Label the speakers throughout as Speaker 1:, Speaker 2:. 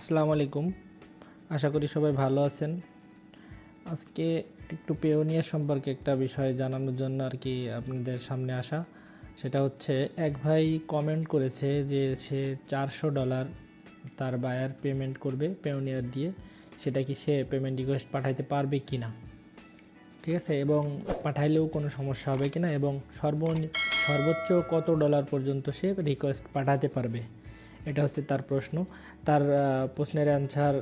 Speaker 1: আসসালামু আলাইকুম। আশা করি সবাই ভালো আছেন। আজকে একটু পেওনিয়ার সম্পর্কে একটা বিষয় জানানোর জন্য আর কি আপনাদের সামনে আসা। সেটা হচ্ছে এক ভাই কমেন্ট করেছে যে সে $400 তার বায়ার পেমেন্ট করবে পেওনিয়ার দিয়ে। সেটা কি সে পেমেন্ট রিকোয়েস্ট পাঠাইতে পারবে কি না, ঠিক আছে, এবং পাঠাইলেও কোনো সমস্যা হবে কি না, এবং সর্বোচ্চ কত ডলার পর্যন্ত সে রিকোয়েস্ট পাঠাতে পারবে, এটা হচ্ছে তার প্রশ্ন। তার প্রশ্নের অ্যান্সার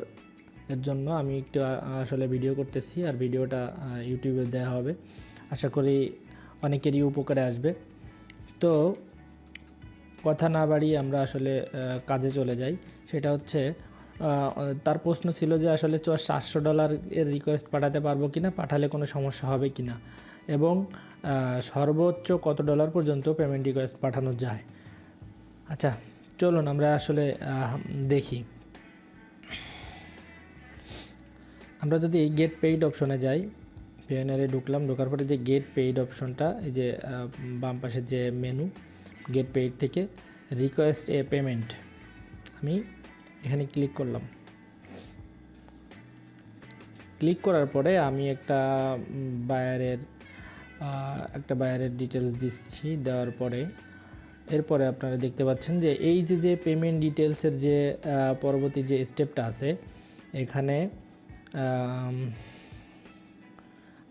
Speaker 1: এর জন্য আমি একটু আসলে ভিডিও করতেছি, আর ভিডিওটা ইউটিউবে দেওয়া হবে। আশা করি অনেকেরই উপকারে আসবে। তো কথা না বাড়িয়ে আমরা আসলে কাজে চলে যাই। সেটা হচ্ছে তার প্রশ্ন ছিল যে আসলে $700 এর রিকোয়েস্ট পাঠাতে পারবো কি না, পাঠালে কোনো সমস্যা হবে কি না, এবং সর্বোচ্চ কত ডলার পর্যন্ত পেমেন্ট রিকোয়েস্ট পাঠানো যায়। আচ্ছা, চলুন আমরা আসলে দেখি। আমরা যদি গেট পেইড অপশনে যাই, পেওনিয়ারে ঢুকলাম, ঢোকার পরে যে গেট পেইড অপশনটা, এই যে বাম পাশের যে মেনু, গেট পেইড থেকে রিকোয়েস্ট এ পেমেন্ট, আমি এখানে ক্লিক করলাম। ক্লিক করার পরে আমি একটা বায়ারের ডিটেলস দিচ্ছি। দেওয়ার পরে এরপরে আপনারা দেখতে পাচ্ছেন যে এই যে পেমেন্ট ডিটেলসের যে পরবর্তী যে স্টেপটা আছে, এখানে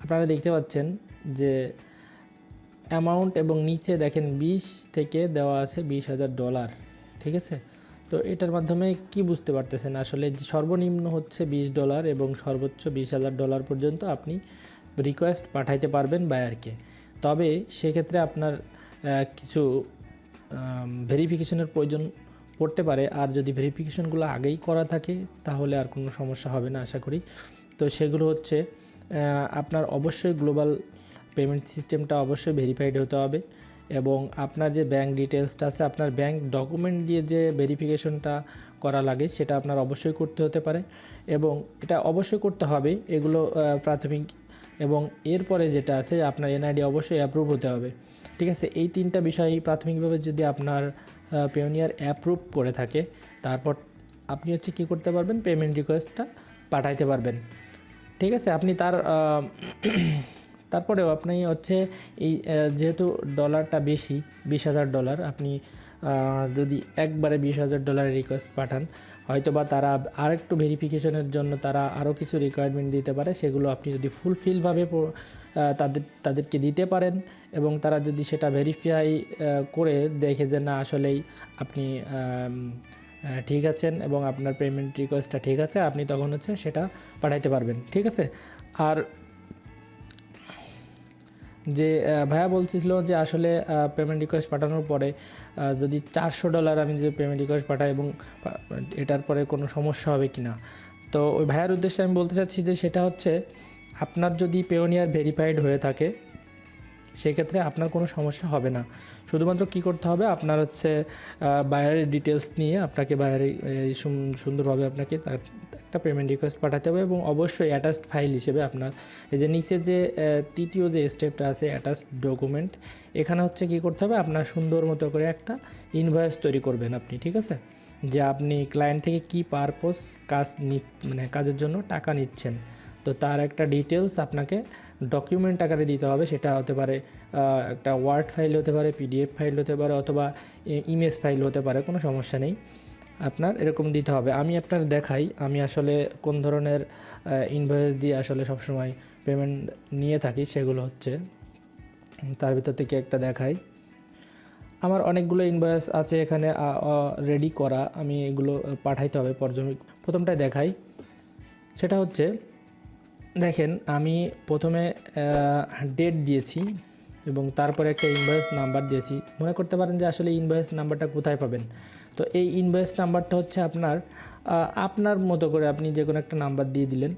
Speaker 1: আপনারা দেখতে পাচ্ছেন যে অ্যামাউন্ট, এবং নিচে দেখেন 20 থেকে দেওয়া আছে $20,000, ঠিক আছে। তো এটার মাধ্যমে কি বুঝতে পারতেছেন, আসলে সর্বনিম্ন হচ্ছে $20 এবং সর্বোচ্চ $20,000 পর্যন্ত আপনি রিকোয়েস্ট পাঠাইতে পারবেন বায়ারকে। তবে সেক্ষেত্রে আপনার কিছু ভেরিফিকেশনের প্রয়োজন পড়তে পারে, আর যদি ভেরিফিকেশনগুলো আগেই করা থাকে তাহলে আর কোনো সমস্যা হবে না আশা করি। তো সেগুলো হচ্ছে আপনার অবশ্যই গ্লোবাল পেমেন্ট সিস্টেমটা অবশ্যই ভেরিফাইড হতে হবে, এবং আপনার যে ব্যাঙ্ক ডিটেলসটা আছে, আপনার ব্যাঙ্ক ডকুমেন্ট দিয়ে যে ভেরিফিকেশনটা করা লাগে সেটা আপনার অবশ্যই করতে হতে পারে, এবং এটা অবশ্যই করতে হবে। এগুলো প্রাথমিক, এবং এরপরে যেটা আছে আপনার এনআইডি অবশ্যই অ্যাপ্রুভ হতে হবে, ঠিক আছে। এই তিনটা বিষয় প্রাথমিকভাবে যদি আপনার পেওনিয়ার অ্যাপ্রুভ করে থাকে, তারপর আপনি হচ্ছে কী করতে পারবেন, পেমেন্ট রিকোয়েস্টটা পাঠাইতে পারবেন, ঠিক আছে। আপনি তারপরেও আপনি হচ্ছে এই যেহেতু ডলারটা বেশি, $20,000, আপনি যদি একবারে $20,000 রিকোয়েস্ট পাঠান, হয়তো বা তারা আরেকটু ভেরিফিকেশনের জন্য তারা আরও কিছু রিকোয়ারমেন্ট দিতে পারে। সেগুলো আপনি যদি ফুলফিলভাবে তাদেরকে দিতে পারেন, এবং তারা যদি সেটা ভেরিফাই করে দেখে যে না আসলেই আপনি ঠিক আছেন এবং আপনার পেমেন্ট রিকোয়েস্টটা ঠিক আছে, আপনি তখন হচ্ছে সেটা পাঠাইতে পারবেন, ঠিক আছে। আর যে ভাইয়া বলছিল যে আসলে পেমেন্ট রিকোয়েস্ট পাঠানোর পরে যদি $400 আমি যে পেমেন্ট রিকোয়েস্ট পাঠাই, এবং এটার পরে কোনো সমস্যা হবে কি না। তো ওই ভাইয়ার উদ্দেশ্যে আমি বলতে চাচ্ছি যে সেটা হচ্ছে আপনার যদি পেওনিয়ার ভেরিফাইড হয়ে থাকে সেক্ষেত্রে আপনার কোনো সমস্যা হবে না। শুধুমাত্র কী করতে হবে, আপনার হচ্ছে বায়ারের ডিটেলস নিয়ে আপনাকে সুন্দরভাবে আপনাকে তার একটা পেমেন্ট রিকোয়েস্ট পাঠাতে হবে, এবং অবশ্যই অ্যাটাচড ফাইল হিসেবে আপনার এই যে নিচে যে তৃতীয় যে স্টেপটা আছে অ্যাটাচড ডকুমেন্ট, এখানে হচ্ছে কী করতে হবে, আপনার সুন্দর মতো করে একটা ইনভয়েস তৈরি করবেন আপনি, ঠিক আছে, যে আপনি ক্লায়েন্ট থেকে কী পারপোজ কাজের জন্য টাকা নিচ্ছেন। তো তার একটা ডিটেলস আপনাকে ডকুমেন্ট আকারে দিতে হবে। সেটা হতে পারে একটা ওয়ার্ড ফাইল হতে পারে, পিডিএফ ফাইল হতে পারে, অথবা ইমেজ ফাইল হতে পারে, কোনো সমস্যা নেই, আপনার এরকম দিতে হবে। আমি আপনার দেখাই আমি আসলে কোন ধরনের ইনভয়েস দিয়ে আসলে সবসময় পেমেন্ট নিয়ে থাকি। সেগুলো হচ্ছে তার ভিতর থেকে একটা দেখাই। আমার অনেকগুলো ইনভয়েস আছে এখানে রেডি করা, আমি এগুলো পাঠাইতে হবে প্রথমটাই দেখাই। সেটা হচ্ছে দেখেন, আমি প্রথমে ডেট দিয়েছি এবং তারপরে একটা ইনভয়েস নাম্বার দিয়েছি। মনে করতে পারেন যে আসলে ইনভয়েস নাম্বারটা কোথায় পাবেন। তো এই ইনভয়েস নাম্বারটা হচ্ছে আপনার মতো করে আপনি যে কোনো একটা নাম্বার দিয়ে দিলেন,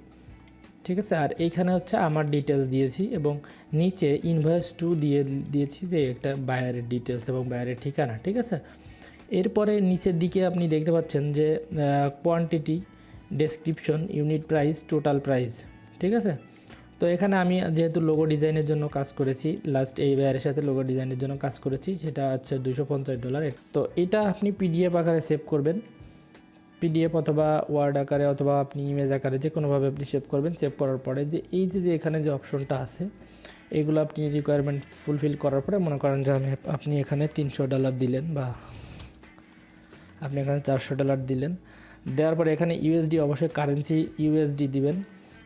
Speaker 1: ঠিক আছে। আর এইখানে হচ্ছে আমার ডিটেলস দিয়েছি, এবং নিচে ইনভয়েস 2 দিয়েছি যে একটা বায়ারের ডিটেলস এবং বায়ারের ঠিকানা, ঠিক আছে। এরপরে নিচের দিকে আপনি দেখতে পাচ্ছেন যে quantity, description, unit price, total price, ঠিক আছে। তো এখানে আমি যেহেতু লোগো ডিজাইনের জন্য কাজ করেছি, লাস্ট এই বায়ারের সাথে লোগো ডিজাইনের জন্য কাজ করেছি, সেটা হচ্ছে $250। তো এটা আপনি পিডিএফ আকারে সেভ করবেন, পিডিএফ অথবা ওয়ার্ড আকারে অথবা আপনি ইমেজ আকারে যে কোনোভাবে আপনি সেভ করবেন। সেভ করার পরে যে এই যে এখানে যে অপশনটা আছে এগুলো আপনি রিকোয়ারমেন্ট ফুলফিল করার পরে মনে করেন যে আপনি এখানে $300 দিলেন বা আপনি এখানে $400 দিলেন। দেওয়ার পরে এখানে ইউএসডি, অবশ্যই কারেন্সি ইউএসডি দিবেন,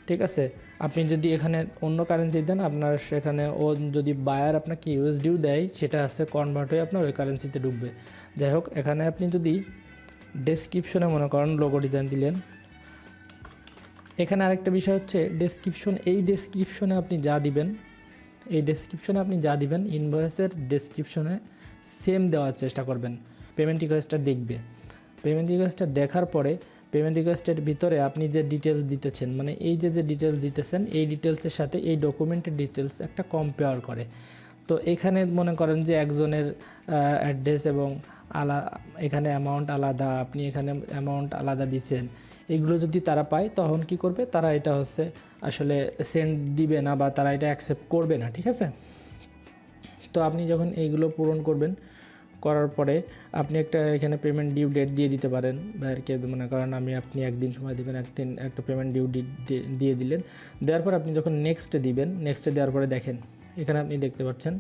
Speaker 1: ঠিক আছে। আপনি যদি এখানে অন্য কারেন্সি দেন আপনার সেখানে ও যদি বায়ার আপনাকে ইউএসডিও দেয় সেটা আছে কনভার্ট হয়ে আপনার ওই কারেন্সিতে ঢুকবে। যাই হোক, এখানে আপনি যদি ডেসক্রিপশনে মনে করেন লোগো ডিজাইন দিলেন। এখানে আরেকটা বিষয় হচ্ছে ডেসক্রিপশন। এই ডেসক্রিপশনে আপনি যা দিবেন, ইনভয়েসের ডেসক্রিপশনে সেম দেওয়ার চেষ্টা করবেন। পেমেন্ট রিকোয়েস্টটা দেখবে। পেমেন্ট রিকোয়েস্টটা দেখার পরে পেমেন্ট রিকোয়েস্টের ভিতরে আপনি যে ডিটেলস দিতেছেন, মানে এই যে ডিটেলস দিতেছেন এই ডিটেলসের সাথে এই ডকুমেন্টের ডিটেলস একটা কম্পেয়ার করে। তো এখানে মনে করেন যে একজনের অ্যাড্রেস এবং এখানে অ্যামাউন্ট আলাদা, আপনি এখানে অ্যামাউন্ট আলাদা দিচ্ছেন, এগুলো যদি তারা পায় তখন কি করবে, তারা এটা আসলে সেন্ড দিবে না বা তারা এটা অ্যাকসেপ্ট করবে না, ঠিক আছে। তো আপনি যখন এইগুলো পূরণ করবেন, করার পরে আপনি এখানে পেমেন্ট ডিউ ডেট দিয়ে দিতে পারেন ভাইয়ারকে। মনে করেন আপনি একদিন সময় দেবেন, একটা পেমেন্ট ডিউ দিয়ে দিলেন। দেওয়ার পর আপনি যখন নেক্সটে দিবেন, নেক্সটে দেওয়ার পরে দেখেন এখানে আপনি দেখতে পাচ্ছেন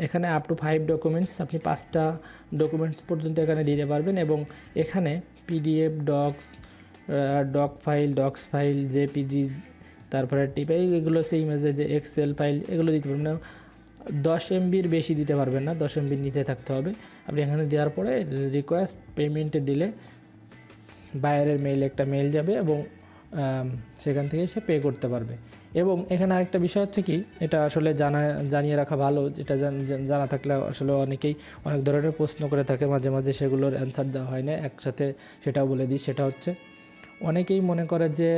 Speaker 1: এখানে আপ টু 5 ডকুমেন্টস, আপনি 5টা ডকুমেন্টস পর্যন্ত এখানে দিতে পারবেন। এবং এখানে পিডিএফ, ডক্স ফাইল, জেপিজি, তারপরে টিপাই, এগুলো সেই ইমেজে যে এক্সেল ফাইল, এগুলো দিতে পারবেন না। 10 MBর বেশি দিতে পারবেন না, 10 MBর নিচে থাকতে হবে। আপনি এখানে দেওয়ার পরে রিকোয়েস্ট পেমেন্টে দিলে বায়ারের একটা মেইল যাবে এবং সেখান থেকে সে পে করতে পারবে। এবং এখানে আরেকটা বিষয় হচ্ছে কি, এটা আসলে জানিয়ে রাখা ভালো, যেটা জানা থাকলে আসলে অনেকেই অনেক ধরনের প্রশ্ন করে থাকে, মাঝে মাঝে সেগুলোর অ্যান্সার দেওয়া হয় না। একসাথে সেটাও বলে দিই। সেটা হচ্ছে অনেকেই মনে করে যে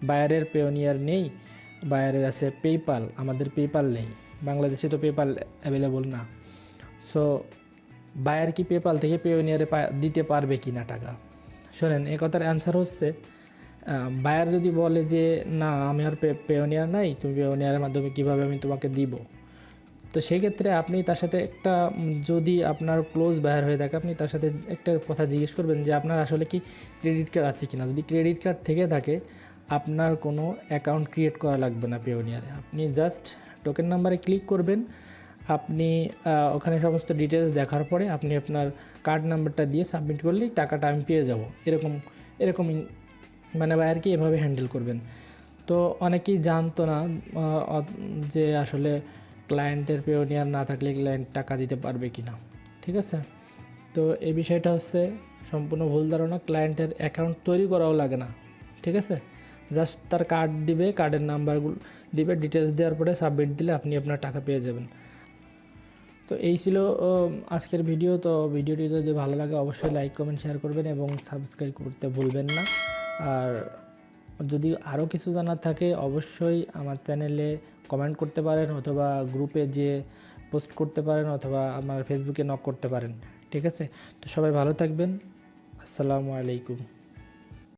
Speaker 1: বায়ারের পেওনিয়ার নেই, বায়ারের আছে পেপাল, আমাদের পেপাল নেই, বাংলাদেশে তো পেপাল অ্যাভেলেবল না। সো বায়ার কি পেপাল থেকে পেওনিয়ারে দিতে পারবে কি না টাকা? শোনেন, এই কথার অ্যান্সার হচ্ছে বায়ার যদি বলে যে না আমি আর পেওনিয়ার নাই, তুমি পেওনিয়ারের মাধ্যমে কীভাবে আমি তোমাকে দিব, তো সেক্ষেত্রে আপনি তার সাথে যদি আপনার ক্লোজ বায়ার হয়ে থাকে, আপনি তার সাথে একটা কথা জিজ্ঞেস করবেন যে আপনার আসলে কি ক্রেডিট কার্ড আছে কিনা। যদি ক্রেডিট কার্ড থেকে থাকে আপনার কোনো অ্যাকাউন্ট ক্রিয়েট করা লাগবে না পেওনিয়ারে, আপনি জাস্ট টোকেন নাম্বারে ক্লিক করবেন। আপনি ওখানে সমস্ত ডিটেলস দেখার পরে আপনি আপনার কার্ড নাম্বারটা দিয়ে সাবমিট করলেই টাকাটা আমি পেয়ে যাব, এরকম মানে বায়ারকে এভাবে হ্যান্ডেল করবেন। তো অনেকেই জানতো না যে আসলে ক্লায়েন্টের পেওনিয়ার না থাকলে ক্লায়েন্ট টাকা দিতে পারবে কি না, ঠিক আছে। তো এই বিষয়টা সম্পূর্ণ ভুল ধারণা। ক্লায়েন্টের অ্যাকাউন্ট তৈরি করাও লাগে না, ঠিক আছে। জাস্ট তার কার্ড দিবে, কার্ডের নাম্বারগুলো দিবে, ডিটেলস দেওয়ার পরে সাবমিট দিলে আপনি আপনার টাকা পেয়ে যাবেন। তো এই ছিল আজকের ভিডিও। তো ভিডিওটি যদি ভালো লাগে অবশ্যই লাইক, কমেন্ট, শেয়ার করবেন এবং সাবস্ক্রাইব করতে ভুলবেন না। আর যদি আরও কিছু জানার থাকে অবশ্যই আমার চ্যানেলে কমেন্ট করতে পারেন, অথবা গ্রুপে যে পোস্ট করতে পারেন, অথবা আমার ফেসবুকে নক করতে পারেন, ঠিক আছে। তো সবাই ভালো থাকবেন। আসসালামু আলাইকুম।